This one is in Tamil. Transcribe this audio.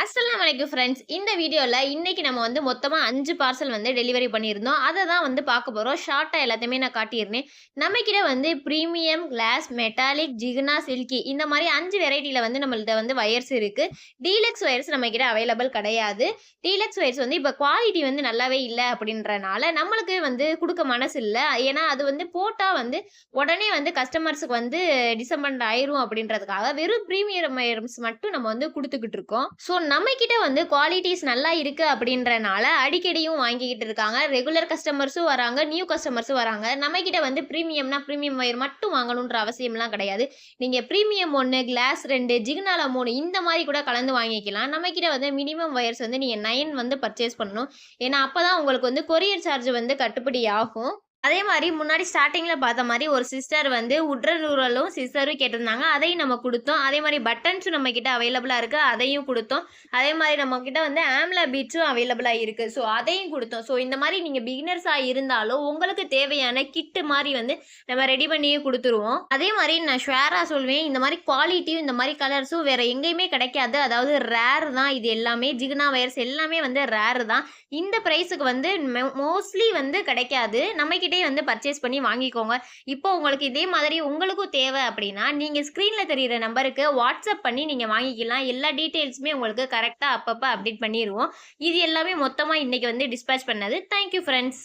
அஸ்ஸலாமு அலைக்கும் ஃப்ரெண்ட்ஸ். இந்த வீடியோல இன்னைக்கு நம்ம மொத்தமா 5 பார்சல் டெலிவரி பண்ணியிருந்தோம். அத தான் பார்க்க போறோம். ஷார்ட்டா எல்லாத்தையுமே நான் காட்டியிருந்தேன். நம்மகிட்ட பிரீமியம், கிளாஸ், மெட்டாலிக், ஜிகினா, சில்கி இந்த மாரி 5 வெரைட்டில நம்மள்ட்ட வயர்ஸ் இருக்கு. டீலக்ஸ் வயர்ஸ் நம்மகிட்ட அவைலபிள் கிடையாது. டீலக்ஸ் வயர்ஸ் இப்ப குவாலிட்டி நல்லாவே இல்ல அப்படின்றனால நம்மளுக்கு குடுக்க மனசு இல்ல. ஏன்னா அது போட்டா உடனே கஸ்டமர்ஸ்க்கு டிசப்பாயிண்ட் ஆயிரும் அப்படின்றதுக்காக வெறும் பிரீமியம் வயர்ஸ் மட்டும் நம்ம குடுத்துக்கிட்டு இருக்கோம். ஸோ நம்மகிட்ட குவாலிட்டிஸ் நல்லா இருக்கு அப்படின்றனால அடிக்கடியும் வாங்கிக்கிட்டு இருக்காங்க. ரெகுலர் கஸ்டமர்ஸும் வராங்க, நியூ கஸ்டமர்ஸும் வராங்க. நம்மகிட்ட பிரீமியம்னா பிரீமியம் வயர் மட்டும் வாங்கணுன்ற அவசியம்லாம் கிடையாது. நீங்க பிரீமியம் 1, கிளாஸ் 2, ஜிகினால 3 இந்த மாரி கூட கலந்து வாங்கிக்கலாம். நம்மகிட்ட மினிமம் வயர்ஸ் நீங்க 9 பர்ச்சேஸ் பண்ணணும். ஏன்னா அப்பதான் உங்களுக்கு கொரியர் சார்ஜ் கட்டுப்படி ஆகும். அதே மாரி முன்னாடி ஸ்டார்ட்டிங்ல பார்த்த மாரி ஒரு சிஸ்டர் உட்ரன் ரூரலும் சிஸ்டரும் கேட்டிருந்தாங்க. அதையும் நம்ம குடுத்தோம். அதே மாரி பட்டன்ஸும் நம்மகிட்ட அவைலபிளா இருக்கு. அதையும் குடுத்தோம். அதே மாரி நம்மகிட்ட ஆம்லா பீட்ஸும் அவைலபிளா இருக்கு. ஸோ அதையும் குடுத்தோம். ஸோ இந்த மாரி நீங்க பிகினர்ஸா இருந்தாலும் உங்களுக்கு தேவையான கிட் மாரி நம்ம ரெடி பண்ணியே குடுத்துருவோம். அதே மாரி நான் ஷுவரா சொல்வேன். இந்த மாரி குவாலிட்டியும் இந்த மாரி கலர்ஸும் வேற எங்கேயுமே கிடைக்காது. அதாவது ரேர் தான் இது எல்லாமே. ஜிகினா வயர்ஸ் எல்லாமே ரேர் தான். இந்த பிரைஸுக்கு மோஸ்ட்லி கிடைக்காது. நம்மகிட்ட பர்ச்சேஸ் பண்ணி வாங்கிக்கோங்க. இப்போ உங்களுக்கு இதே மாதிரி உங்களுக்கும் தேவை அப்படின்னா நீங்க ஸ்கிரீன்ல தெரியுற நம்பருக்கு வாட்ஸ்அப் பண்ணி நீங்க வாங்கிக்கலாம். எல்லா டீடைல்ஸுமே உங்களுக்கு கரெக்டா அப்பப்ப அப்டேட் பண்ணிடுவோம். இது எல்லாமே மொத்தமா இன்னைக்கு டிஸ்பேட்ச் பண்ணது. Thank you friends.